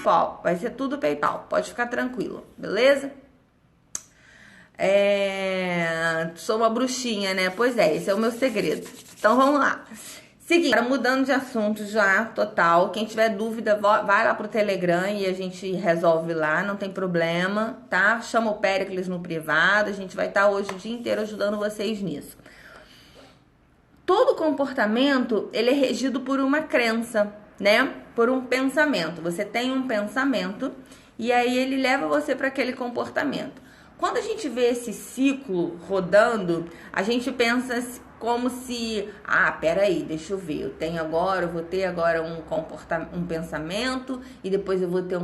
PayPal, vai ser tudo PayPal, pode ficar tranquilo, beleza? Sou uma bruxinha, né? Pois é, esse é o meu segredo. Então vamos lá. Seguinte, mudando de assunto já, total. Quem tiver dúvida, vai lá pro Telegram e a gente resolve lá, não tem problema, tá? Chama o Péricles no privado, a gente vai estar hoje o dia inteiro ajudando vocês nisso. Todo comportamento, ele é regido por uma crença, né? Por um pensamento. Você tem um pensamento e aí ele leva você para aquele comportamento. Quando a gente vê esse ciclo rodando, a gente pensa como se, peraí, deixa eu ver, eu vou ter agora um pensamento e depois eu vou ter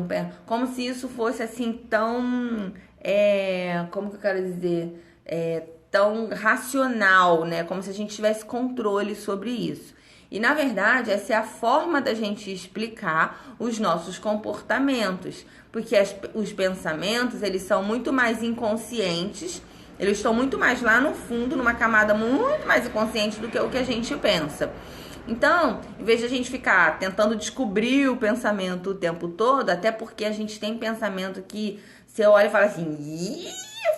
como se isso fosse assim tão, como que eu quero dizer, tão racional, né? Como se a gente tivesse controle sobre isso. E, na verdade, essa é a forma da gente explicar os nossos comportamentos. Porque os pensamentos, eles são muito mais inconscientes, eles estão muito mais lá no fundo, numa camada muito mais inconsciente do que o que a gente pensa. Então, em vez de a gente ficar tentando descobrir o pensamento o tempo todo, até porque a gente tem pensamento que você olha e fala assim,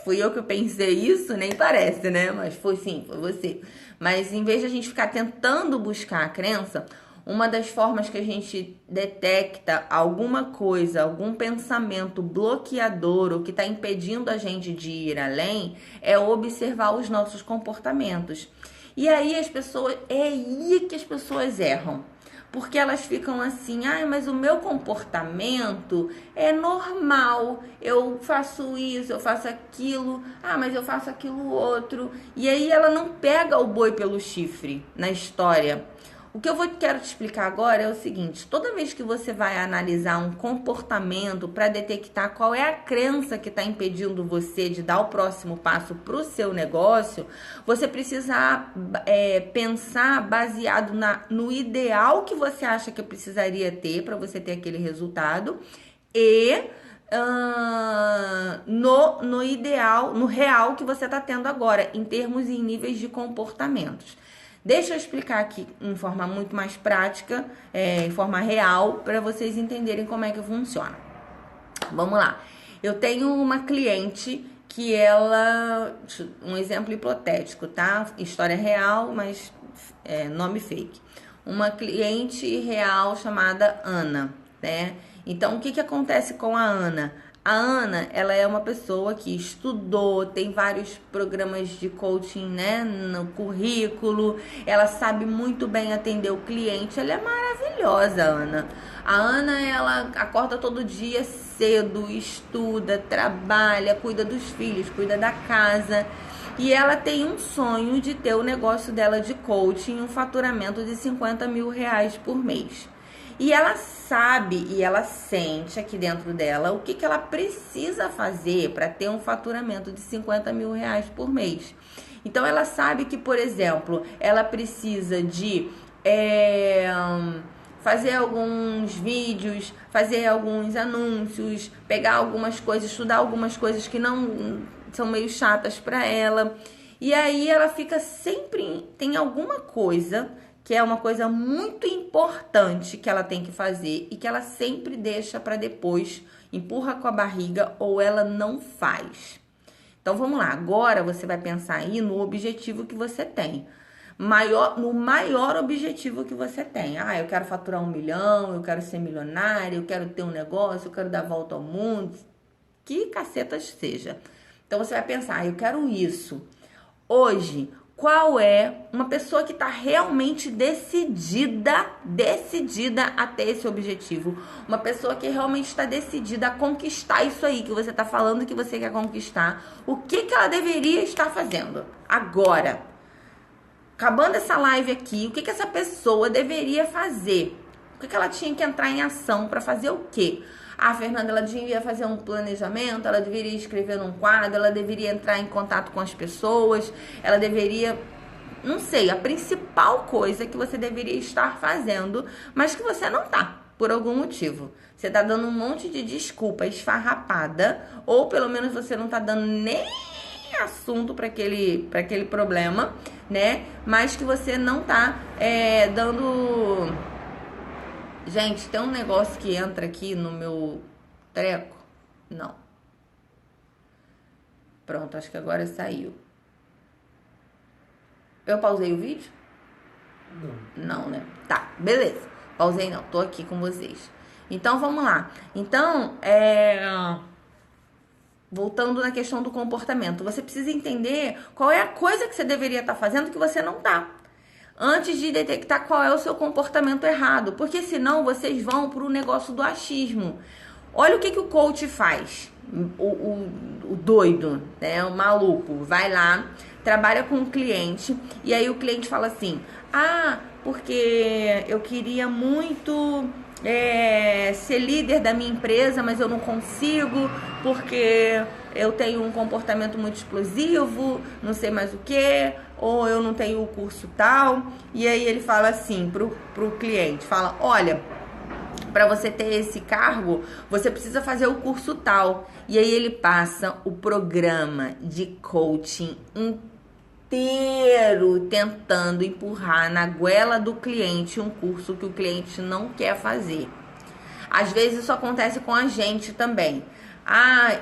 fui eu que pensei isso? Nem parece, né? Mas foi sim, foi você. Mas em vez de a gente ficar tentando buscar a crença, uma das formas que a gente detecta alguma coisa, algum pensamento bloqueador ou que está impedindo a gente de ir além, é observar os nossos comportamentos. E aí é aí que as pessoas erram. Porque elas ficam assim, mas o meu comportamento é normal, eu faço isso, eu faço aquilo, mas eu faço aquilo outro. E aí ela não pega o boi pelo chifre na história. O que quero te explicar agora é o seguinte, toda vez que você vai analisar um comportamento para detectar qual é a crença que está impedindo você de dar o próximo passo para o seu negócio, você precisa pensar baseado no ideal que você acha que precisaria ter para você ter aquele resultado e no ideal, no real que você está tendo agora, em termos e em níveis de comportamentos. Deixa eu explicar aqui em forma muito mais prática, em forma real, para vocês entenderem como é que funciona. Vamos lá. Eu tenho uma cliente que um exemplo hipotético, tá? História real, mas nome fake. Uma cliente real chamada Ana, né? Então, o que acontece com a Ana? A Ana, ela é uma pessoa que estudou, tem vários programas de coaching, né, no currículo, ela sabe muito bem atender o cliente, ela é maravilhosa, Ana. A Ana, ela acorda todo dia cedo, estuda, trabalha, cuida dos filhos, cuida da casa. E ela tem um sonho de ter o negócio dela de coaching, um faturamento de R$50 mil por mês. E ela sabe e ela sente aqui dentro dela o que ela precisa fazer para ter um faturamento de R$50 mil por mês. Então ela sabe que, por exemplo, ela precisa de fazer alguns vídeos, fazer alguns anúncios, pegar algumas coisas, estudar algumas coisas que não são meio chatas para ela. E aí ela fica sempre, tem alguma coisa que é uma coisa muito importante que ela tem que fazer e que ela sempre deixa para depois, empurra com a barriga ou ela não faz. Então vamos lá, agora você vai pensar aí no objetivo que você tem. No maior objetivo que você tem. Eu quero faturar 1 milhão, eu quero ser milionária, eu quero ter um negócio, eu quero dar a volta ao mundo, que cacetas seja. Então você vai pensar, eu quero isso. Hoje, qual é uma pessoa que está realmente decidida a ter esse objetivo? Uma pessoa que realmente está decidida a conquistar isso aí que você está falando que você quer conquistar. O que ela deveria estar fazendo agora? Acabando essa live aqui, o que essa pessoa deveria fazer? O que ela tinha que entrar em ação para fazer o quê? Fernanda, ela devia fazer um planejamento, ela deveria escrever num quadro, ela deveria entrar em contato com as pessoas, ela deveria, não sei, a principal coisa que você deveria estar fazendo, mas que você não tá, por algum motivo. Você tá dando um monte de desculpa esfarrapada, ou pelo menos você não tá dando nem assunto para aquele problema, né? Mas que você não tá dando Gente, tem um negócio que entra aqui no meu treco? Não. Pronto, acho que agora saiu. Eu pausei o vídeo? Não, né? Tá, beleza. Pausei não, tô aqui com vocês. Então, vamos lá. Então, voltando na questão do comportamento, você precisa entender qual é a coisa que você deveria estar fazendo que você não tá, antes de detectar qual é o seu comportamento errado, porque senão vocês vão pro negócio do achismo. Olha o que o coach faz, o doido, né, o maluco, vai lá, trabalha com o cliente, e aí o cliente fala assim, porque eu queria muito ser líder da minha empresa, mas eu não consigo, porque eu tenho um comportamento muito explosivo, não sei mais o que, ou eu não tenho o curso tal. E aí ele fala assim pro cliente, fala, olha, para você ter esse cargo, você precisa fazer o curso tal. E aí ele passa o programa de coaching inteiro tentando empurrar na goela do cliente um curso que o cliente não quer fazer. Às vezes isso acontece com a gente também.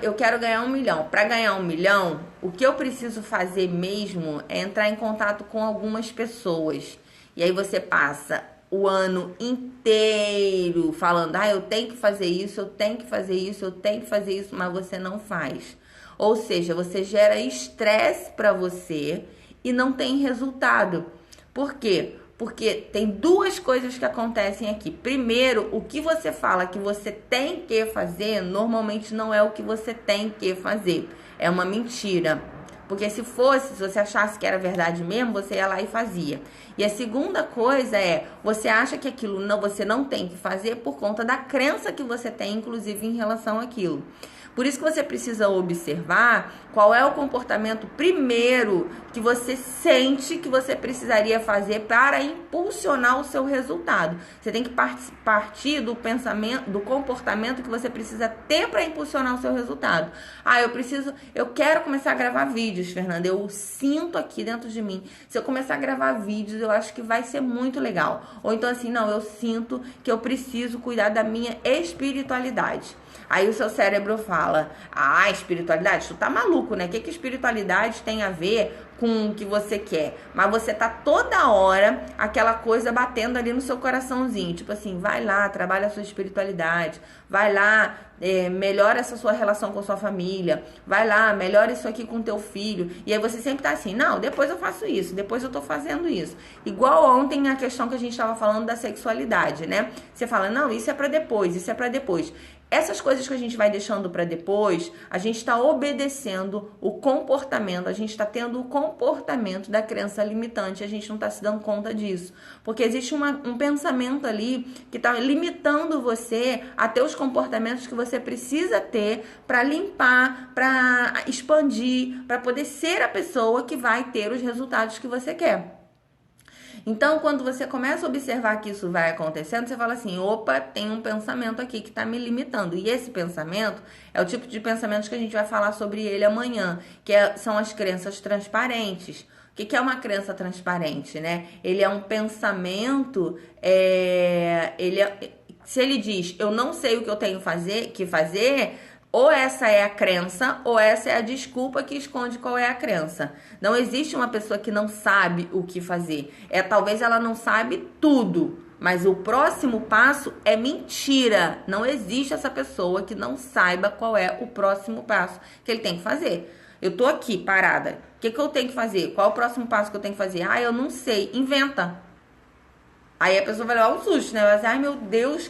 Eu quero ganhar 1 milhão. Para ganhar 1 milhão, o que eu preciso fazer mesmo é entrar em contato com algumas pessoas. E aí você passa o ano inteiro falando, eu tenho que fazer isso, eu tenho que fazer isso, eu tenho que fazer isso, mas você não faz. Ou seja, você gera estresse para você e não tem resultado. Por quê? Porque tem duas coisas que acontecem aqui. Primeiro, o que você fala que você tem que fazer, normalmente não é o que você tem que fazer. É uma mentira. Porque se você achasse que era verdade mesmo, você ia lá e fazia. E a segunda coisa você acha que aquilo você não tem que fazer por conta da crença que você tem, inclusive, em relação àquilo. Por isso que você precisa observar qual é o comportamento primeiro que você sente que você precisaria fazer para impulsionar o seu resultado. Você tem que partir do pensamento, do comportamento que você precisa ter para impulsionar o seu resultado. Eu quero começar a gravar vídeos, Fernanda. Eu sinto aqui dentro de mim. Se eu começar a gravar vídeos, eu acho que vai ser muito legal. Ou então assim, não, eu sinto que eu preciso cuidar da minha espiritualidade. Aí o seu cérebro fala, espiritualidade? Tu tá maluco, né? O que espiritualidade tem a ver com o que você quer? Mas você tá toda hora aquela coisa batendo ali no seu coraçãozinho. Tipo assim, vai lá, trabalha a sua espiritualidade. Vai lá, melhora essa sua relação com a sua família. Vai lá, melhora isso aqui com o teu filho. E aí você sempre tá assim, não, depois eu faço isso, depois eu tô fazendo isso. Igual ontem a questão que a gente tava falando da sexualidade, né? Você fala, não, isso é pra depois, isso é pra depois. Essas coisas que a gente vai deixando para depois, a gente está obedecendo o comportamento, a gente está tendo o comportamento da crença limitante, a gente não está se dando conta disso. Porque existe um pensamento ali que está limitando você a ter os comportamentos que você precisa ter para limpar, para expandir, para poder ser a pessoa que vai ter os resultados que você quer. Então, quando você começa a observar que isso vai acontecendo, você fala assim, opa, tem um pensamento aqui que está me limitando. E esse pensamento é o tipo de pensamento que a gente vai falar sobre ele amanhã, são as crenças transparentes. O que é uma crença transparente, né? Ele é um pensamento, se ele diz, eu não sei o que eu tenho que fazer, ou essa é a crença, ou essa é a desculpa que esconde qual é a crença. Não existe uma pessoa que não sabe o que fazer. Talvez ela não sabe tudo, mas o próximo passo é mentira. Não existe essa pessoa que não saiba qual é o próximo passo que ele tem que fazer. Eu tô aqui parada. O que eu tenho que fazer? Qual é o próximo passo que eu tenho que fazer? Eu não sei. Inventa. Aí a pessoa vai levar um susto, né? Vai dizer, meu Deus,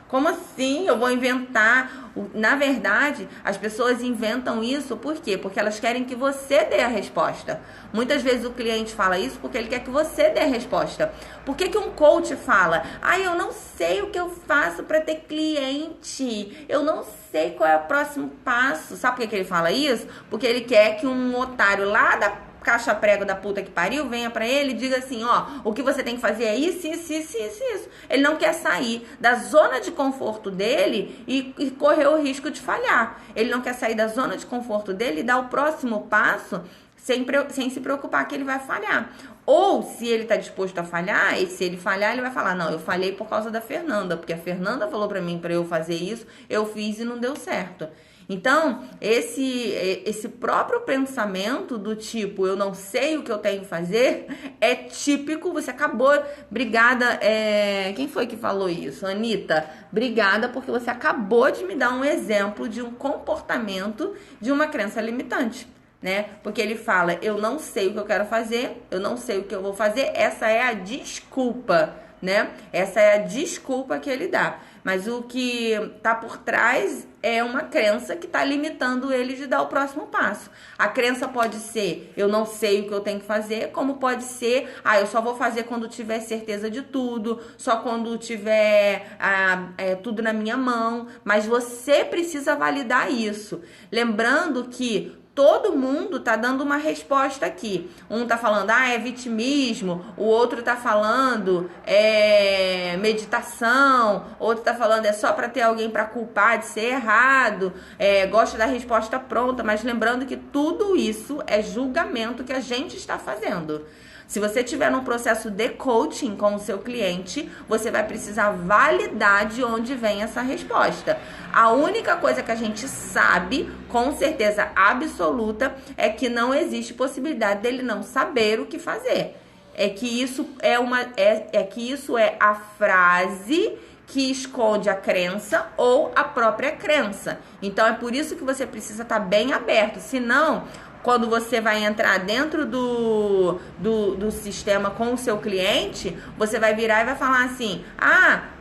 como assim? Eu vou inventar? Na verdade, as pessoas inventam isso por quê? Porque elas querem que você dê a resposta. Muitas vezes o cliente fala isso porque ele quer que você dê a resposta. Por que um coach fala? Eu não sei o que eu faço para ter cliente. Eu não sei qual é o próximo passo. Sabe por que ele fala isso? Porque ele quer que um otário lá da caixa prego da puta que pariu, venha pra ele e diga assim, o que você tem que fazer é isso. Ele não quer sair da zona de conforto dele e correr o risco de falhar. Ele não quer sair da zona de conforto dele e dar o próximo passo sem se preocupar que ele vai falhar. Ou, se ele tá disposto a falhar, e se ele falhar, ele vai falar, não, eu falhei por causa da Fernanda, porque a Fernanda falou pra mim pra eu fazer isso, eu fiz e não deu certo. Então, esse próprio pensamento do tipo, eu não sei o que eu tenho que fazer, é típico, você acabou, obrigada, quem foi que falou isso? Anitta, obrigada, porque você acabou de me dar um exemplo de um comportamento de uma crença limitante, né? Porque ele fala, eu não sei o que eu quero fazer, eu não sei o que eu vou fazer, essa é a desculpa, né? Essa é a desculpa que ele dá. Mas o que tá por trás é uma crença que tá limitando ele de dar o próximo passo. A crença pode ser, eu não sei o que eu tenho que fazer, como pode ser, eu só vou fazer quando tiver certeza de tudo, só quando tiver tudo na minha mão. Mas você precisa validar isso. Lembrando que todo mundo tá dando uma resposta aqui. Um tá falando, é vitimismo. O outro tá falando, meditação. Outro tá falando, é só pra ter alguém pra culpar de ser errado. Gosta da resposta pronta. Mas lembrando que tudo isso é julgamento que a gente está fazendo. Se você estiver num processo de coaching com o seu cliente, você vai precisar validar de onde vem essa resposta. A única coisa que a gente sabe, com certeza absoluta, é que não existe possibilidade dele não saber o que fazer. Isso é a frase que esconde a crença ou a própria crença. Então, é por isso que você precisa estar bem aberto. Senão, quando você vai entrar dentro do sistema com o seu cliente, você vai virar e vai falar assim,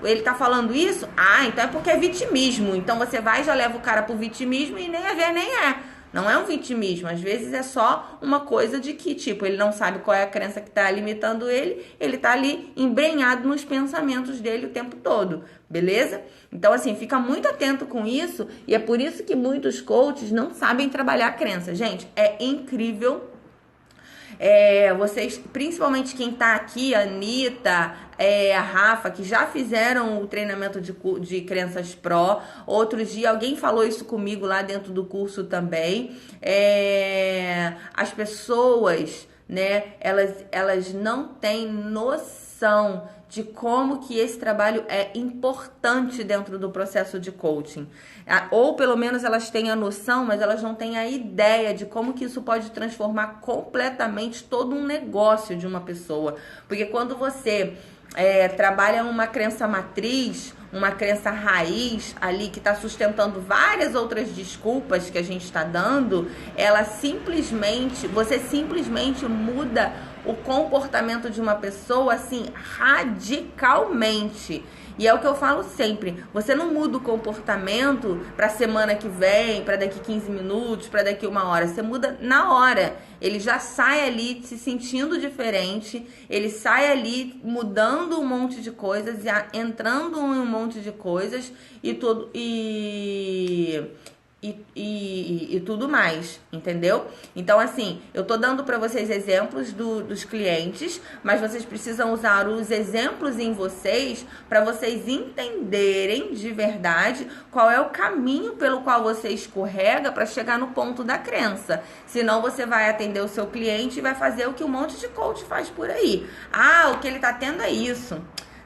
ele tá falando isso? Então é porque é vitimismo. Então você vai e já leva o cara pro vitimismo e nem é. Não é um vitimismo, às vezes é só uma coisa de que, tipo, ele não sabe qual é a crença que tá limitando ele tá ali embrenhado nos pensamentos dele o tempo todo, beleza? Então, assim, fica muito atento com isso e é por isso que muitos coaches não sabem trabalhar a crença. Gente, é incrível. Vocês, principalmente quem tá aqui, a Anitta, a Rafa, que já fizeram o treinamento de crenças pró. Outro dia alguém falou isso comigo lá dentro do curso também. As pessoas, né, elas não têm noção de como que esse trabalho é importante dentro do processo de coaching. Ou pelo menos elas têm a noção, mas elas não têm a ideia de como que isso pode transformar completamente todo um negócio de uma pessoa. Porque quando você trabalha uma crença matriz, uma crença raiz ali que está sustentando várias outras desculpas que a gente está dando, você simplesmente muda o comportamento de uma pessoa assim radicalmente. E é o que eu falo sempre, você não muda o comportamento para semana que vem, para daqui 15 minutos, para daqui 1 hora, você muda na hora. Ele já sai ali se sentindo diferente, ele sai ali mudando um monte de coisas, entrando em um monte de coisas e tudo mais, entendeu? Então, assim, eu tô dando pra vocês exemplos dos clientes, mas vocês precisam usar os exemplos em vocês pra vocês entenderem de verdade qual é o caminho pelo qual você escorrega pra chegar no ponto da crença. Senão você vai atender o seu cliente e vai fazer o que um monte de coach faz por aí. O que ele tá tendo é isso.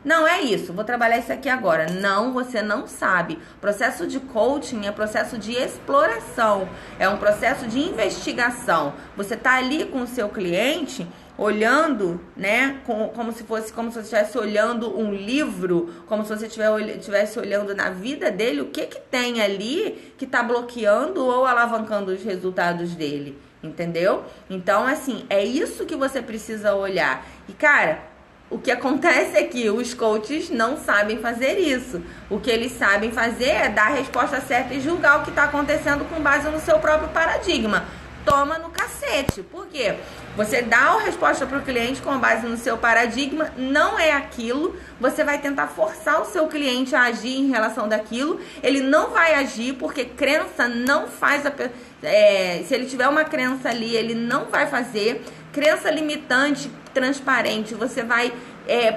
Não é isso, vou trabalhar isso aqui agora. Não, você não sabe. Processo de coaching é processo de exploração, é um processo de investigação. Você tá ali com o seu cliente olhando, né, como se você estivesse olhando um livro, como se você estivesse olhando na vida dele o que tem ali que tá bloqueando ou alavancando os resultados dele, entendeu? Então, assim, é isso que você precisa olhar. E, cara, o que acontece é que os coaches não sabem fazer isso. O que eles sabem fazer é dar a resposta certa e julgar o que está acontecendo com base no seu próprio paradigma. Toma no cacete. Por quê? Você dá a resposta para o cliente com base no seu paradigma, não é aquilo. Você vai tentar forçar o seu cliente a agir em relação daquilo. Ele não vai agir porque crença não faz se ele tiver uma crença ali, ele não vai fazer. Crença limitante transparente, você vai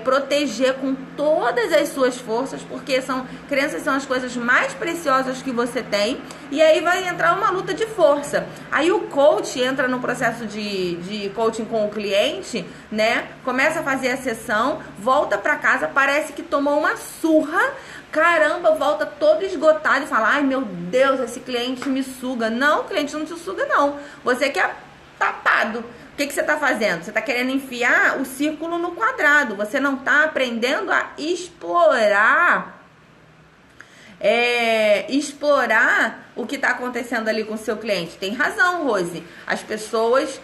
proteger com todas as suas forças, porque crenças são as coisas mais preciosas que você tem, e aí vai entrar uma luta de força. Aí o coach entra no processo de coaching com o cliente, né? Começa a fazer a sessão, volta pra casa, parece que tomou uma surra, caramba, volta todo esgotado e fala, ai meu Deus, esse cliente me suga. Não, o cliente não te suga não, você que é tapado. O que você está fazendo? Você está querendo enfiar o círculo no quadrado. Você não está aprendendo a explorar o que está acontecendo ali com o seu cliente. Tem razão, Rose. As pessoas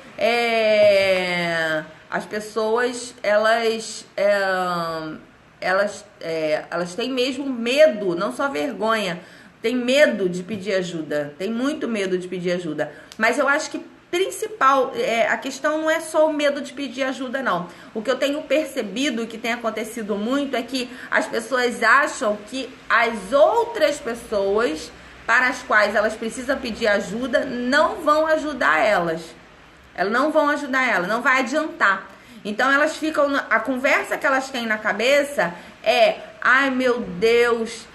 elas têm mesmo medo, não só vergonha. Tem medo de pedir ajuda. Tem muito medo de pedir ajuda. Mas eu acho que a questão não é só o medo de pedir ajuda, não. O que eu tenho percebido e que tem acontecido muito é que as pessoas acham que as outras pessoas para as quais elas precisam pedir ajuda não vão ajudar elas. Elas não vão ajudar elas, não vai adiantar. Então elas ficam, a conversa que elas têm na cabeça ai meu Deus,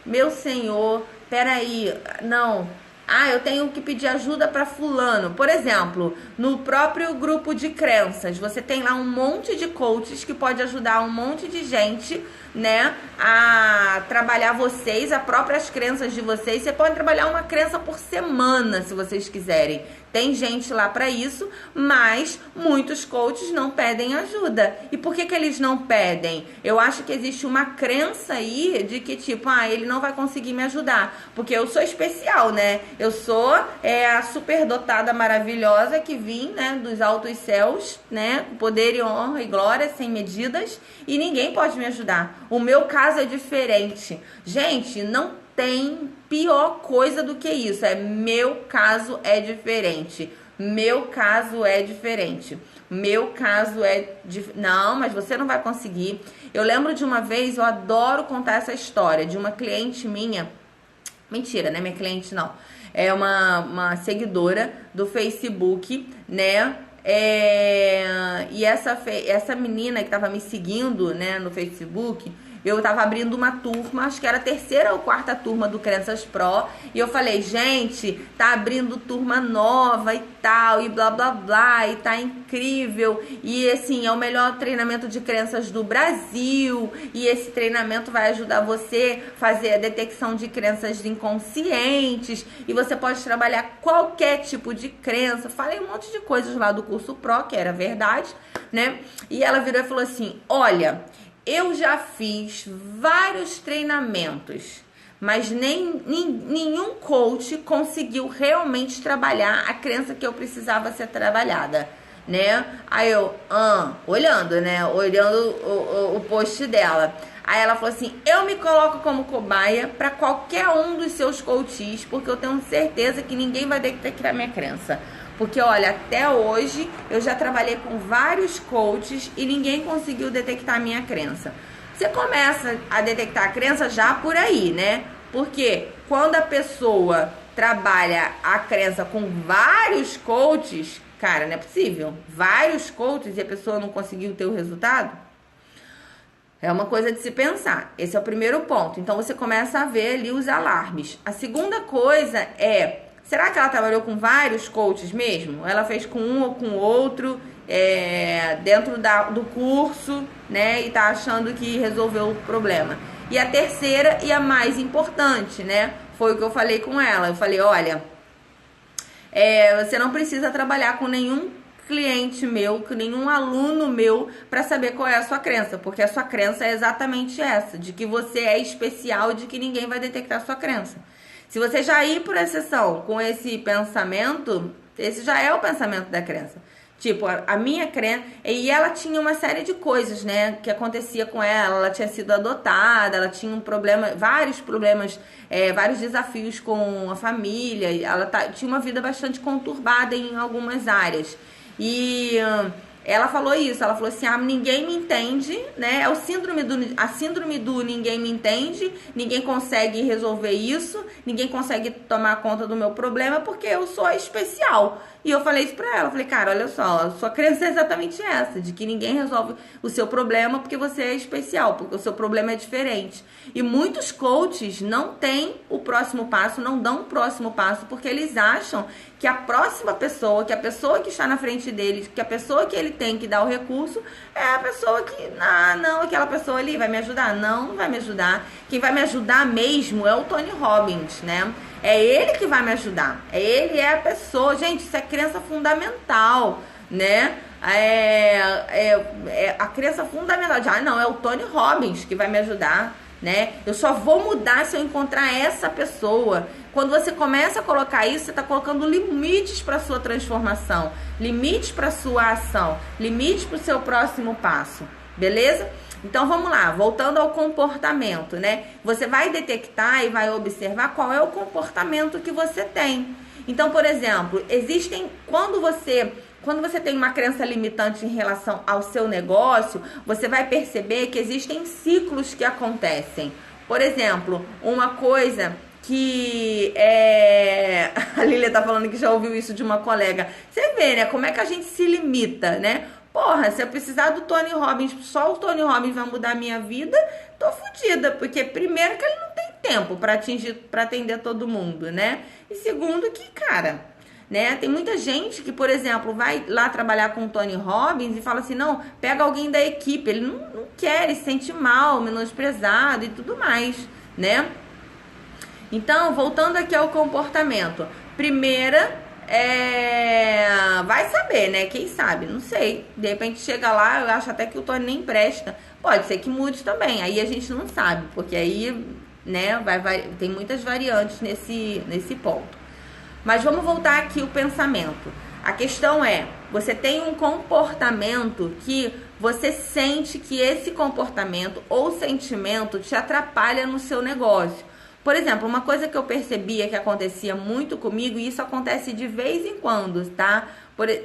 meu Senhor, peraí, não. Eu tenho que pedir ajuda para fulano. Por exemplo, no próprio grupo de crenças, você tem lá um monte de coaches que pode ajudar um monte de gente, né, a trabalhar vocês, as próprias crenças de vocês. Você pode trabalhar uma crença por semana, se vocês quiserem. Tem gente lá para isso, mas muitos coaches não pedem ajuda. E por que eles não pedem? Eu acho que existe uma crença aí de que, tipo, ele não vai conseguir me ajudar, porque eu sou especial, né? Eu sou a superdotada maravilhosa que vim, né, dos altos céus, né, com poder e honra e glória sem medidas, e ninguém pode me ajudar. O meu caso é diferente. Gente, não tem pior coisa do que isso. Meu caso é diferente. Meu caso é diferente. Meu caso não, mas você não vai conseguir. Eu lembro de uma vez, eu adoro contar essa história de uma cliente minha. Mentira, né? Minha cliente não. É uma seguidora do Facebook, né? E essa menina que tava me seguindo, né, no Facebook, eu tava abrindo uma turma, acho que era a 3ª ou 4ª turma do Crenças Pro, e eu falei, gente, tá abrindo turma nova e tal, e blá blá blá, e tá incrível, e assim, é o melhor treinamento de crenças do Brasil, e esse treinamento vai ajudar você a fazer a detecção de crenças inconscientes, e você pode trabalhar qualquer tipo de crença. Falei um monte de coisas lá do curso Pro, que era verdade, né, e ela virou e falou assim, olha, eu já fiz vários treinamentos, mas nenhum coach conseguiu realmente trabalhar a crença que eu precisava ser trabalhada, né? Aí eu, olhando, né? Olhando o post dela. Aí ela falou assim, eu me coloco como cobaia para qualquer um dos seus coaches, porque eu tenho certeza que ninguém vai detectar minha crença. Porque, olha, até hoje eu já trabalhei com vários coaches e ninguém conseguiu detectar a minha crença. Você começa a detectar a crença já por aí, né? Porque quando a pessoa trabalha a crença com vários coaches, cara, não é possível. Vários coaches e a pessoa não conseguiu ter o resultado? É uma coisa de se pensar. Esse é o primeiro ponto. Então, você começa a ver ali os alarmes. A segunda coisa é... Será que ela trabalhou com vários coaches mesmo? Ela fez com um ou com outro, dentro do curso, né? E tá achando que resolveu o problema. E a terceira e a mais importante, né? Foi o que eu falei com ela. Eu falei, olha, você não precisa trabalhar com nenhum cliente meu, com nenhum aluno meu para saber qual é a sua crença. Porque a sua crença é exatamente essa, de que você é especial e de que ninguém vai detectar a sua crença. Se você já ir por exceção com esse pensamento, esse já é o pensamento da crença. Tipo, a minha crença... E ela tinha uma série de coisas, né? Que acontecia com ela. Ela tinha sido adotada, ela tinha vários problemas, vários desafios com a família. Ela tinha uma vida bastante conturbada em algumas áreas. E ela falou isso, ela falou assim, ninguém me entende, né? É a síndrome do ninguém me entende, ninguém consegue resolver isso, ninguém consegue tomar conta do meu problema porque eu sou especial. E eu falei isso pra ela, falei, cara, olha só, a sua crença é exatamente essa, de que ninguém resolve o seu problema porque você é especial, porque o seu problema é diferente. E muitos coaches não têm o próximo passo, não dão o próximo passo, porque eles acham que a próxima pessoa, que a pessoa que está na frente deles, que a pessoa que ele tem que dar o recurso, é a pessoa que, não, aquela pessoa ali vai me ajudar. Não, não vai me ajudar. Quem vai me ajudar mesmo é o Tony Robbins, né? É ele que vai me ajudar. Ele é a pessoa. Gente, isso é crença fundamental, né? A crença fundamental. Não, é o Tony Robbins que vai me ajudar, né? Eu só vou mudar se eu encontrar essa pessoa. Quando você começa a colocar isso, você está colocando limites para a sua transformação, limites para a sua ação, limites para o seu próximo passo, beleza? Então vamos lá, voltando ao comportamento, né? Você vai detectar e vai observar qual é o comportamento que você tem. Então, por exemplo, quando você tem uma crença limitante em relação ao seu negócio, você vai perceber que existem ciclos que acontecem. Por exemplo, uma coisa que a Lília tá falando que já ouviu isso de uma colega. Você vê, né? Como é que a gente se limita, né? Porra, se eu precisar do Tony Robbins, só o Tony Robbins vai mudar a minha vida, tô fodida. Porque primeiro que ele não tem tempo para atender todo mundo, né? E segundo que, cara, né? Tem muita gente que, por exemplo, vai lá trabalhar com o Tony Robbins e fala assim, não, pega alguém da equipe. Ele não quer, ele se sente mal, menosprezado e tudo mais, né? Então, voltando aqui ao comportamento. Primeira, vai saber, né? Quem sabe? Não sei. De repente chega lá, eu acho até que o Tony nem presta. Pode ser que mude também. Aí a gente não sabe, porque aí, né, tem muitas variantes nesse ponto. Mas vamos voltar aqui o pensamento. A questão é, você tem um comportamento que você sente que esse comportamento ou sentimento te atrapalha no seu negócio. Por exemplo, uma coisa que eu percebia que acontecia muito comigo, e isso acontece de vez em quando, tá?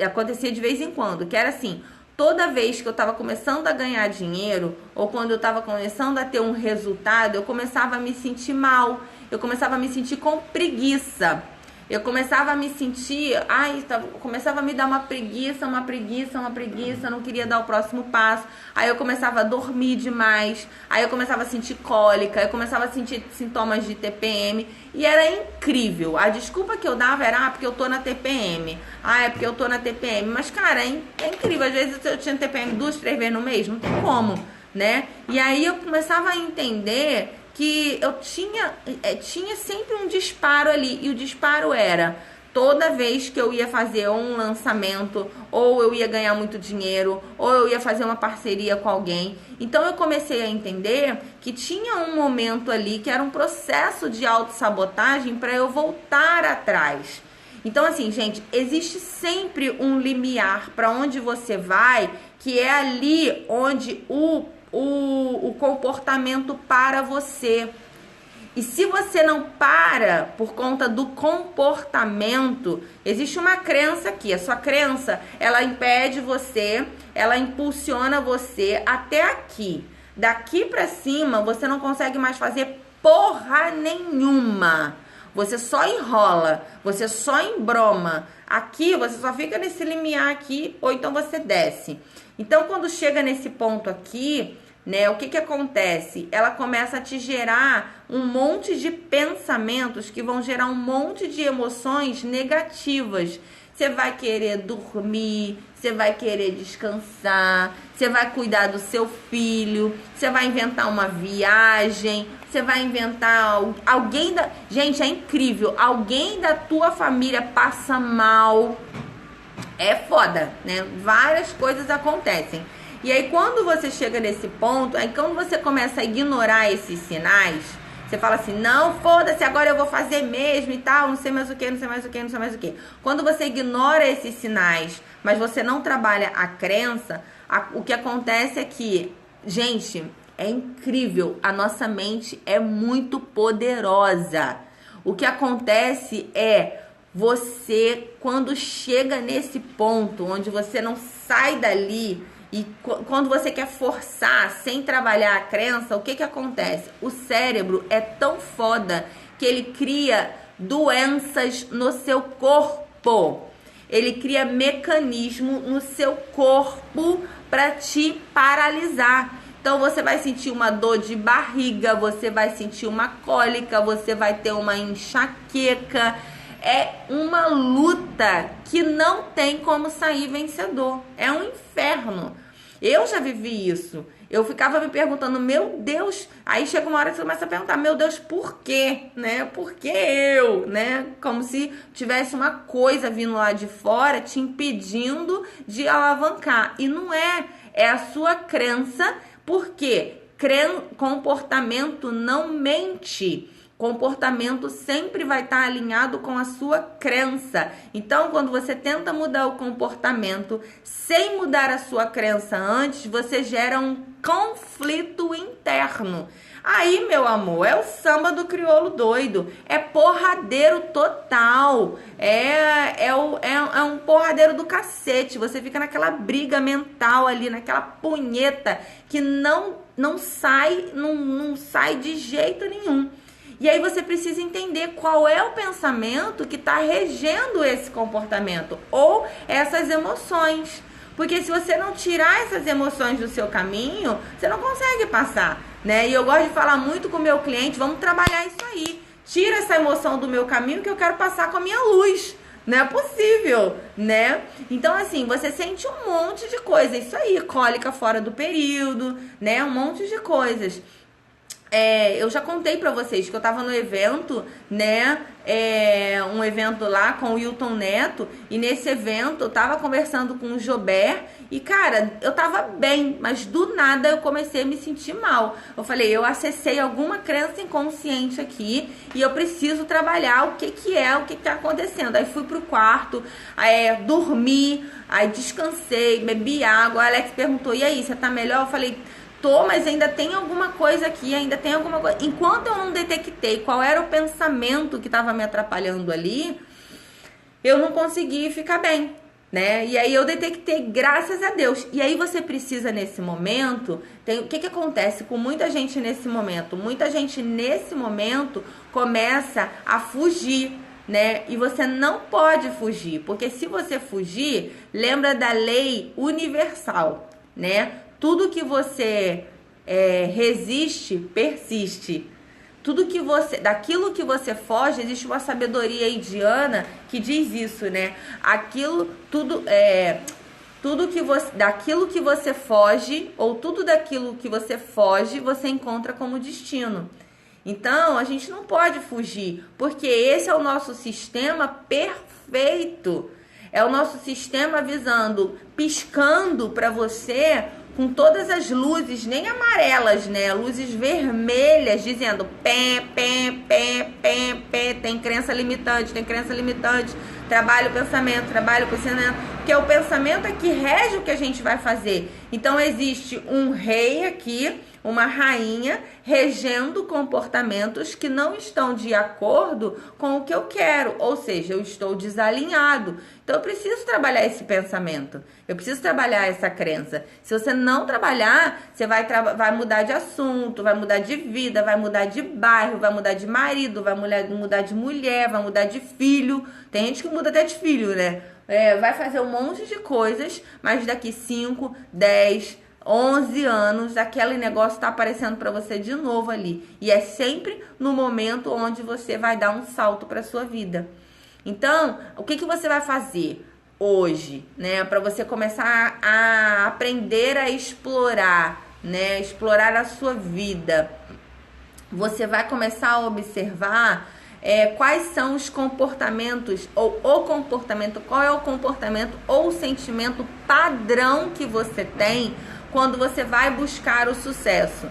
Acontecia de vez em quando, que era assim, toda vez que eu estava começando a ganhar dinheiro, ou quando eu estava começando a ter um resultado, eu começava a me sentir mal, eu começava a me sentir com preguiça. Eu começava a me sentir, começava a me dar uma preguiça, não queria dar o próximo passo. Aí eu começava a dormir demais, aí eu começava a sentir cólica, eu começava a sentir sintomas de TPM. E era incrível. A desculpa que eu dava era, porque eu tô na TPM. É porque eu tô na TPM. Mas, cara, é incrível. Às vezes eu tinha TPM 2, 3 vezes no mês, não tem como, né? E aí eu começava a entender que eu tinha sempre um disparo ali, e o disparo era toda vez que eu ia fazer um lançamento, ou eu ia ganhar muito dinheiro, ou eu ia fazer uma parceria com alguém. Então eu comecei a entender que tinha um momento ali que era um processo de autossabotagem para eu voltar atrás. Então assim, gente, existe sempre um limiar para onde você vai, que é ali onde o comportamento para você. E se você não para por conta do comportamento, existe uma crença aqui. A sua crença, ela impede você, ela impulsiona você até aqui. Daqui pra cima, você não consegue mais fazer porra nenhuma. Você só enrola, você só embroma. Aqui, você só fica nesse limiar aqui, ou então você desce. Então, quando chega nesse ponto aqui, né, o que acontece? Ela começa a te gerar um monte de pensamentos que vão gerar um monte de emoções negativas. Você vai querer dormir, você vai querer descansar, você vai cuidar do seu filho, você vai inventar uma viagem, você vai inventar alguém da... Gente, é incrível, alguém da tua família passa mal. É foda, né? Várias coisas acontecem. E aí, quando você chega nesse ponto, aí quando você começa a ignorar esses sinais, você fala assim, não, foda-se, agora eu vou fazer mesmo e tal, não sei mais o que, não sei mais o que, não sei mais o que. Quando você ignora esses sinais, mas você não trabalha a crença, o que acontece é que, gente, é incrível, a nossa mente é muito poderosa. O que acontece é, você, quando chega nesse ponto onde você não sai dali e quando você quer forçar sem trabalhar a crença, o que que acontece? O cérebro é tão foda que ele cria doenças no seu corpo. Ele cria mecanismo no seu corpo para te paralisar. Então você vai sentir uma dor de barriga, você vai sentir uma cólica, você vai ter uma enxaqueca. É uma luta que não tem como sair vencedor. É um inferno. Eu já vivi isso. Eu ficava me perguntando, meu Deus, aí chega uma hora que você começa a perguntar, meu Deus, por quê, né? Por que eu, né? Como se tivesse uma coisa vindo lá de fora te impedindo de alavancar. E não é, é a sua crença, porque comportamento não mente. Comportamento sempre vai estar alinhado com a sua crença. Então, quando você tenta mudar o comportamento sem mudar a sua crença antes, você gera um conflito interno. Aí, meu amor, é o samba do crioulo doido. É porradeiro total. É um porradeiro do cacete. Você fica naquela briga mental ali, naquela punheta que não sai de jeito nenhum. E aí você precisa entender qual é o pensamento que está regendo esse comportamento ou essas emoções. Porque se você não tirar essas emoções do seu caminho, você não consegue passar, né? E eu gosto de falar muito com o meu cliente, vamos trabalhar isso aí. Tira essa emoção do meu caminho que eu quero passar com a minha luz. Não é possível, né? Então, assim, você sente um monte de coisa. Isso aí, cólica fora do período, né? Um monte de coisas. Eu já contei pra vocês que eu tava no evento, né, um evento lá com o Wilton Neto, e nesse evento eu tava conversando com o Jobert, e cara, eu tava bem, mas do nada eu comecei a me sentir mal. Eu falei, eu acessei alguma crença inconsciente aqui, e eu preciso trabalhar o que tá acontecendo. Aí fui pro quarto, dormi, aí descansei, bebi água. A Alex perguntou, e aí, você tá melhor? Eu falei, tô, mas ainda tem alguma coisa aqui, ainda tem alguma coisa. Enquanto eu não detectei qual era o pensamento que estava me atrapalhando ali, eu não consegui ficar bem, né? E aí eu detectei, graças a Deus. E aí você precisa nesse momento, o que acontece com muita gente nesse momento? Muita gente nesse momento começa a fugir, né? E você não pode fugir, porque se você fugir, lembra da lei universal, né? Tudo que você resiste, persiste. Daquilo que você foge, existe uma sabedoria indiana que diz isso, né? Daquilo que você foge, ou tudo daquilo que você foge, você encontra como destino. Então, a gente não pode fugir, porque esse é o nosso sistema perfeito. É o nosso sistema piscando para você com todas as luzes, nem amarelas, né? Luzes vermelhas, dizendo pé, tem crença limitante, trabalho o pensamento, porque o pensamento é que rege o que a gente vai fazer. Então existe um rei aqui, uma rainha, regendo comportamentos que não estão de acordo com o que eu quero, ou seja, eu estou desalinhado. Então eu preciso trabalhar esse pensamento, eu preciso trabalhar essa crença. Se você não trabalhar, você vai mudar de assunto, vai mudar de vida, vai mudar de bairro, vai mudar de marido, vai mudar de mulher, vai mudar de filho. Tem gente que muda até de filho, né? Vai fazer um monte de coisas, mas daqui 5, 10, 11 anos, aquele negócio tá aparecendo para você de novo ali. E é sempre no momento onde você vai dar um salto para sua vida. Então, o que você vai fazer hoje, né? Para você começar a aprender a explorar, né? Explorar a sua vida. Você vai começar a observar quais são os comportamentos, ou o comportamento, qual é o comportamento ou o sentimento padrão que você tem quando você vai buscar o sucesso.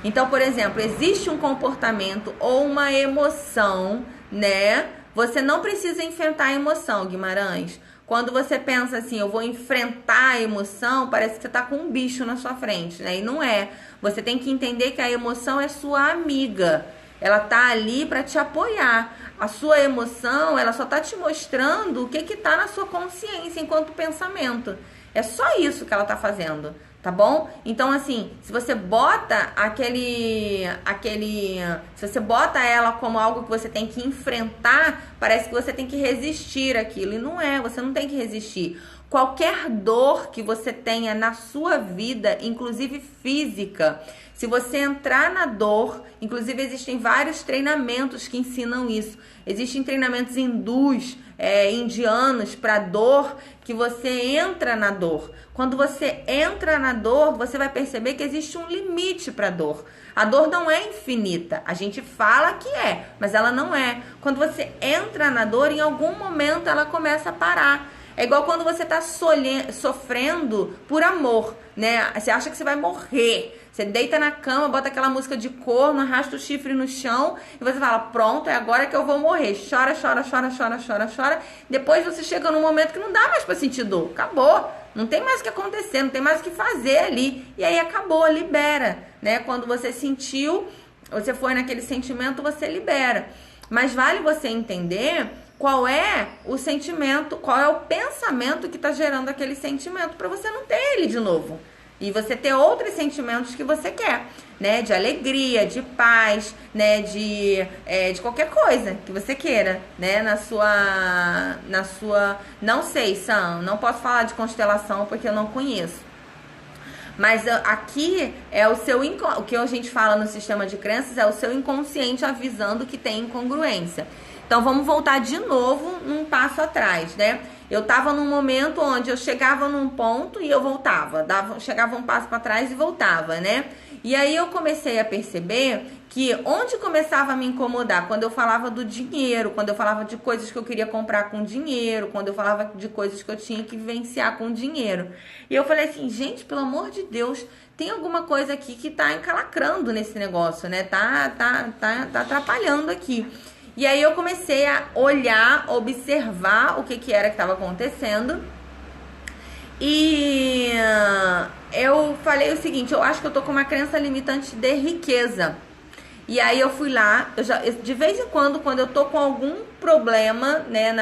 Então, por exemplo, existe um comportamento ou uma emoção, né? Você não precisa enfrentar a emoção, Guimarães. Quando você pensa assim, eu vou enfrentar a emoção, parece que você tá com um bicho na sua frente, né? E não é. Você tem que entender que a emoção é sua amiga. Ela tá ali para te apoiar. A sua emoção, ela só tá te mostrando o que tá na sua consciência enquanto pensamento. É só isso que ela tá fazendo, tá bom? Então, assim, se você bota se você bota ela como algo que você tem que enfrentar, parece que você tem que resistir àquilo. E não é, você não tem que resistir. Qualquer dor que você tenha na sua vida, inclusive física, se você entrar na dor, inclusive existem vários treinamentos que ensinam isso. Existem treinamentos hindus, indianos para dor, que você entra na dor. Quando você entra na dor, você vai perceber que existe um limite para a dor. A dor não é infinita. A gente fala que é, mas ela não é. Quando você entra na dor, em algum momento ela começa a parar. É igual quando você tá sofrendo por amor, né? Você acha que você vai morrer. Você deita na cama, bota aquela música de corno, arrasta o chifre no chão e você fala, pronto, é agora que eu vou morrer. Chora, chora, chora, chora, chora, chora. Depois você chega num momento que não dá mais pra sentir dor. Acabou. Não tem mais o que acontecer, não tem mais o que fazer ali. E aí acabou, libera, né? Quando você sentiu, você foi naquele sentimento, você libera. Mas vale você entender qual é o sentimento, qual é o pensamento que está gerando aquele sentimento, para você não ter ele de novo. E você ter outros sentimentos que você quer, né? De alegria, de paz, né? De qualquer coisa que você queira, né? Na sua... Não sei, Sam, não posso falar de constelação porque eu não conheço. Mas aqui é o seu... O que a gente fala no sistema de crenças é o seu inconsciente avisando que tem incongruência. Então, vamos voltar de novo um passo atrás, né? Eu tava num momento onde eu chegava num ponto e eu voltava. Chegava um passo para trás e voltava, né? E aí eu comecei a perceber que onde começava a me incomodar, quando eu falava do dinheiro, quando eu falava de coisas que eu queria comprar com dinheiro, quando eu falava de coisas que eu tinha que vivenciar com dinheiro. E eu falei assim, gente, pelo amor de Deus, tem alguma coisa aqui que tá encalacrando nesse negócio, né? Tá atrapalhando aqui. E aí eu comecei a olhar, observar o que era que estava acontecendo. E eu falei o seguinte, eu acho que eu tô com uma crença limitante de riqueza. E aí eu fui lá, de vez em quando eu tô com algum problema, né,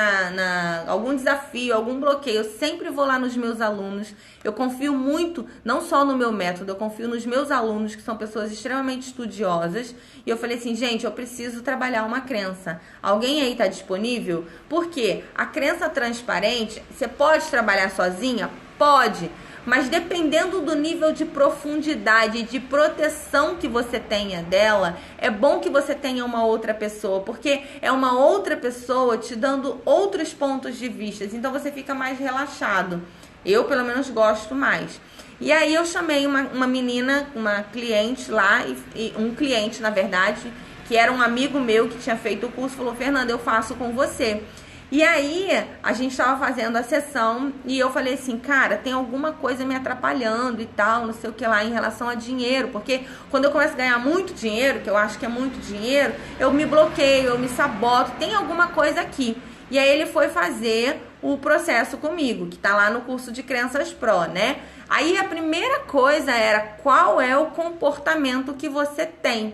algum desafio, algum bloqueio, eu sempre vou lá nos meus alunos. Eu confio muito, não só no meu método, eu confio nos meus alunos, que são pessoas extremamente estudiosas. E eu falei assim, gente, eu preciso trabalhar uma crença. Alguém aí tá disponível? Porque a crença transparente, você pode trabalhar sozinha? Pode. Mas dependendo do nível de profundidade e de proteção que você tenha dela, é bom que você tenha uma outra pessoa, porque é uma outra pessoa te dando outros pontos de vista, então você fica mais relaxado. Eu, pelo menos, gosto mais. E aí eu chamei uma menina, uma cliente lá, e um cliente, na verdade, que era um amigo meu que tinha feito o curso, falou, Fernanda, eu faço com você. E aí, a gente tava fazendo a sessão e eu falei assim, cara, tem alguma coisa me atrapalhando e tal, não sei o que lá, em relação a dinheiro, porque quando eu começo a ganhar muito dinheiro, que eu acho que é muito dinheiro, eu me bloqueio, eu me saboto, tem alguma coisa aqui. E aí ele foi fazer o processo comigo, que tá lá no curso de Crenças Pro, né? Aí a primeira coisa era, qual é o comportamento que você tem?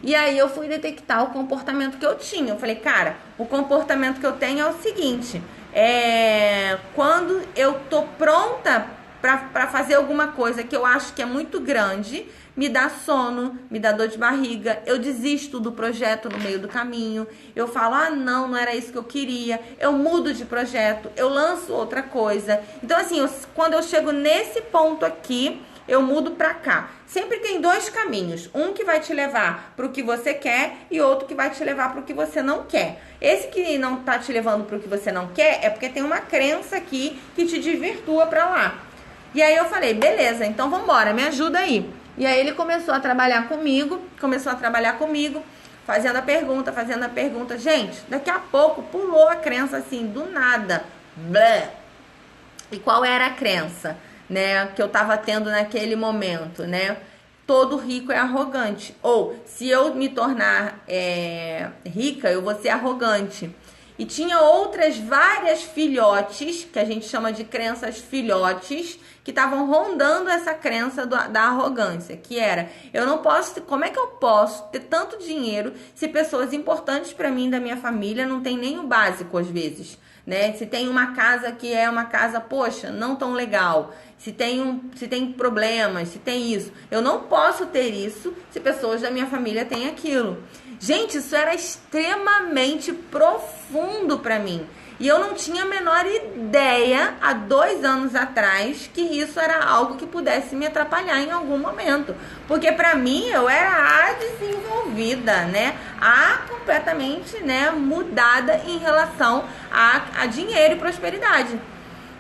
E aí eu fui detectar o comportamento que eu tinha. Eu falei, cara, o comportamento que eu tenho é o seguinte, quando eu tô pronta pra fazer alguma coisa que eu acho que é muito grande, me dá sono, me dá dor de barriga, eu desisto do projeto no meio do caminho, eu falo, não era isso que eu queria, eu mudo de projeto, eu lanço outra coisa. Então assim, quando eu chego nesse ponto aqui, eu mudo pra cá. Sempre tem dois caminhos, um que vai te levar pro que você quer e outro que vai te levar pro que você não quer. Esse que não tá te levando pro que você não quer é porque tem uma crença aqui que te desvirtua pra lá. E aí eu falei, beleza, então vambora, me ajuda aí. E aí ele começou a trabalhar comigo, fazendo a pergunta. Gente, daqui a pouco pulou a crença assim, do nada. Blé. E qual era a crença, né, que eu tava tendo naquele momento, né? Todo rico é arrogante. Ou, se eu me tornar rica, eu vou ser arrogante. e tinha outras várias filhotes, que a gente chama de crenças filhotes, que estavam rondando essa crença da arrogância, que era, eu não posso, como é que eu posso ter tanto dinheiro se pessoas importantes para mim, da minha família, não tem nem o básico às vezes, né? Se tem uma casa que é uma casa, poxa, não tão legal, se tem problemas, se tem isso, eu não posso ter isso se pessoas da minha família têm aquilo. Gente, isso era extremamente profundo para mim. E eu não tinha a menor ideia, há 2 anos atrás, que isso era algo que pudesse me atrapalhar em algum momento. Porque para mim, eu era a desenvolvida, né? A completamente, né, mudada em relação a dinheiro e prosperidade.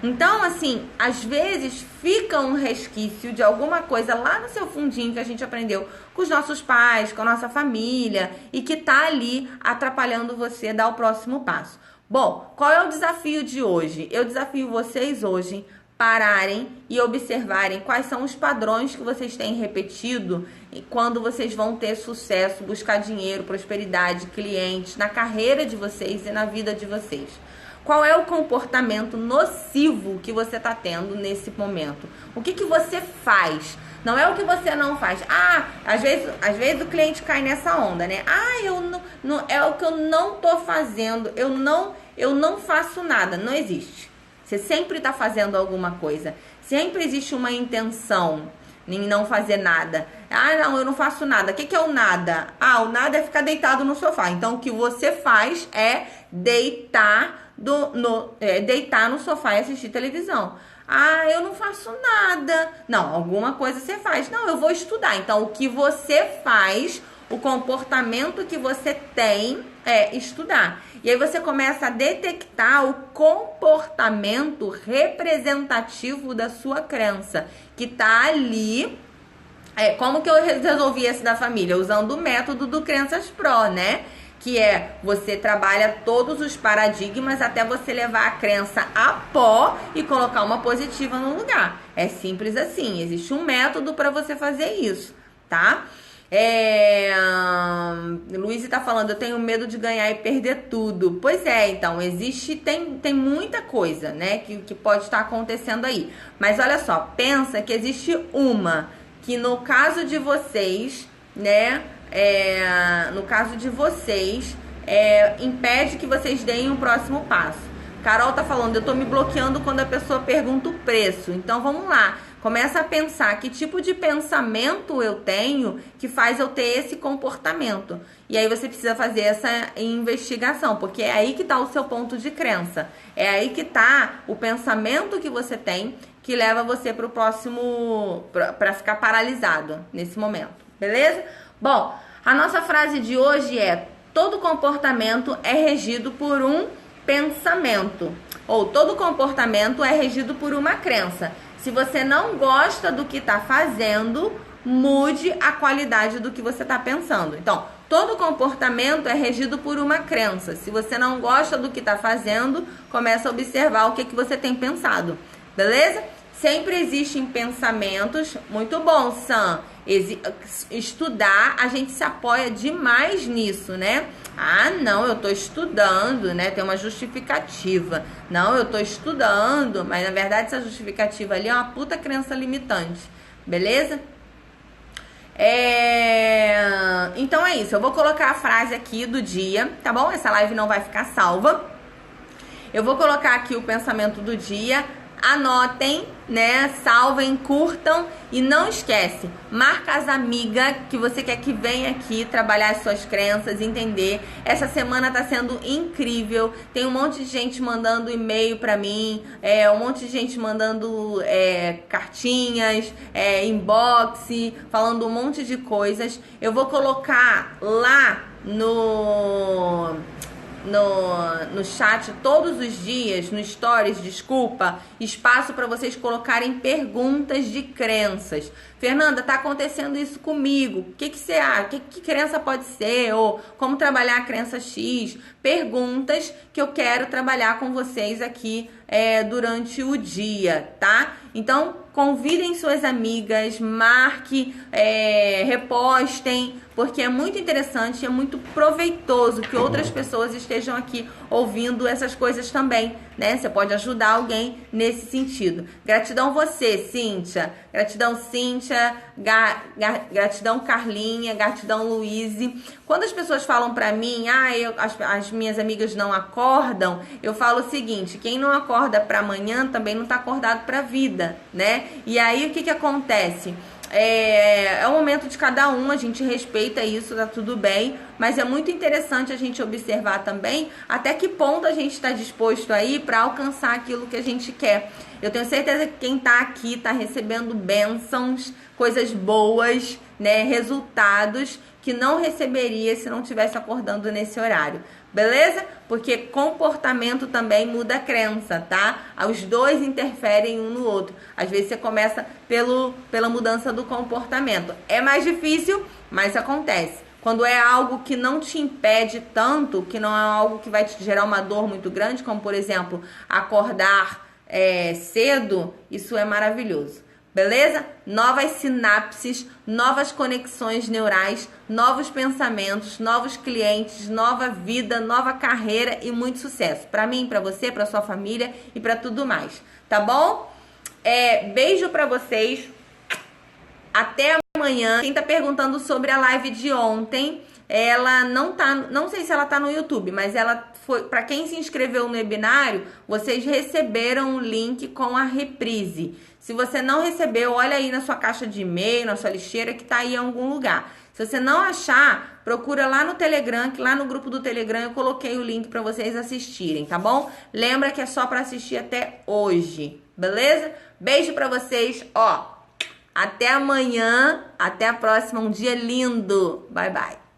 Então, assim, às vezes fica um resquício de alguma coisa lá no seu fundinho que a gente aprendeu com os nossos pais, com a nossa família, e que tá ali atrapalhando você a dar o próximo passo. Bom, qual é o desafio de hoje? Eu desafio vocês hoje pararem e observarem quais são os padrões que vocês têm repetido quando vocês vão ter sucesso, buscar dinheiro, prosperidade, clientes, na carreira de vocês e na vida de vocês. Qual é o comportamento nocivo que você está tendo nesse momento? O que você faz? Não é o que você não faz. Às vezes o cliente cai nessa onda, né? É o que eu não tô fazendo. Eu não faço nada. Não existe. Você sempre está fazendo alguma coisa. Sempre existe uma intenção em não fazer nada. Não, eu não faço nada. O que é o nada? O nada é ficar deitado no sofá. Então, o que você faz é deitar no sofá e assistir televisão. Eu não faço nada. Não, alguma coisa você faz. Não, eu vou estudar. Então, o que você faz, o comportamento que você tem é estudar. E aí você começa a detectar o comportamento representativo da sua crença, que tá ali. Como que eu resolvi esse da família? Usando o método do Crenças Pro, né? Que é, você trabalha todos os paradigmas até você levar a crença a pó e colocar uma positiva no lugar. É simples assim, existe um método para você fazer isso, tá? Luiz tá falando, eu tenho medo de ganhar e perder tudo. Pois é, então, tem muita coisa, né, que pode estar acontecendo aí. Mas olha só, pensa que existe uma, que no caso de vocês, né, impede que vocês deem um próximo passo. Carol tá falando, eu tô me bloqueando quando a pessoa pergunta o preço. Então vamos lá, começa a pensar que tipo de pensamento eu tenho que faz eu ter esse comportamento. E aí você precisa fazer essa investigação, porque é aí que tá o seu ponto de crença. É aí que tá o pensamento que você tem que leva você pro próximo, pra ficar paralisado nesse momento, beleza? Bom, a nossa frase de hoje é: todo comportamento é regido por um pensamento. Ou todo comportamento é regido por uma crença. Se você não gosta do que está fazendo, mude a qualidade do que você está pensando. Então, todo comportamento é regido por uma crença. Se você não gosta do que está fazendo, começa a observar o que você tem pensado. Beleza? Sempre existem pensamentos. Muito bom, Sam. Estudar, a gente se apoia demais nisso, né? Não, eu tô estudando, né? Tem uma justificativa. Não, eu tô estudando, mas na verdade essa justificativa ali é uma puta crença limitante. Beleza? Então é isso. Eu vou colocar a frase aqui do dia, tá bom? Essa live não vai ficar salva. Eu vou colocar aqui o pensamento do dia. Anotem, né? Salvem, curtam e não esquece, marca as amigas que você quer que venha aqui trabalhar as suas crenças, entender. Essa semana tá sendo incrível. Tem um monte de gente mandando e-mail pra mim, um monte de gente mandando cartinhas, inbox, falando um monte de coisas. Eu vou colocar lá no chat todos os dias, no stories, espaço para vocês colocarem perguntas de crenças. Fernanda, tá acontecendo isso comigo, o que você acha? Que crença pode ser? Ou como trabalhar a crença X? Perguntas que eu quero trabalhar com vocês aqui durante o dia, tá? Então, convidem suas amigas, marque, repostem, porque é muito interessante, é muito proveitoso que outras pessoas estejam aqui ouvindo essas coisas também, né? Você pode ajudar alguém nesse sentido. Gratidão você, Cíntia. Gratidão, Cíntia. Gratidão, Carlinha. Gratidão, Luíse. Quando as pessoas falam pra mim, as minhas amigas não acordam, eu falo o seguinte, quem não acorda pra amanhã também não tá acordado pra vida, né? E aí, o que acontece? É o momento de cada um, a gente respeita isso, tá tudo bem, mas é muito interessante a gente observar também até que ponto a gente está disposto aí para alcançar aquilo que a gente quer. Eu tenho certeza que quem tá aqui tá recebendo bênçãos, coisas boas, né, resultados que não receberia se não estivesse acordando nesse horário. Beleza? Porque comportamento também muda a crença, tá? Os dois interferem um no outro. Às vezes você começa pela mudança do comportamento. É mais difícil, mas acontece. Quando é algo que não te impede tanto, que não é algo que vai te gerar uma dor muito grande, como por exemplo, acordar cedo, isso é maravilhoso. Beleza? Novas sinapses, novas conexões neurais, novos pensamentos, novos clientes, nova vida, nova carreira e muito sucesso. Pra mim, pra você, pra sua família e pra tudo mais. Tá bom? Beijo pra vocês. Até amanhã. Quem tá perguntando sobre a live de ontem, ela não sei se ela tá no YouTube, mas ela foi, para quem se inscreveu no webinário, vocês receberam um link com a reprise. Se você não recebeu, olha aí na sua caixa de e-mail, na sua lixeira, que tá aí em algum lugar. Se você não achar, procura lá no Telegram, que lá no grupo do Telegram eu coloquei o link para vocês assistirem, tá bom? Lembra que é só para assistir até hoje, beleza? Beijo para vocês, ó. Até amanhã, até a próxima, um dia lindo. Bye, bye.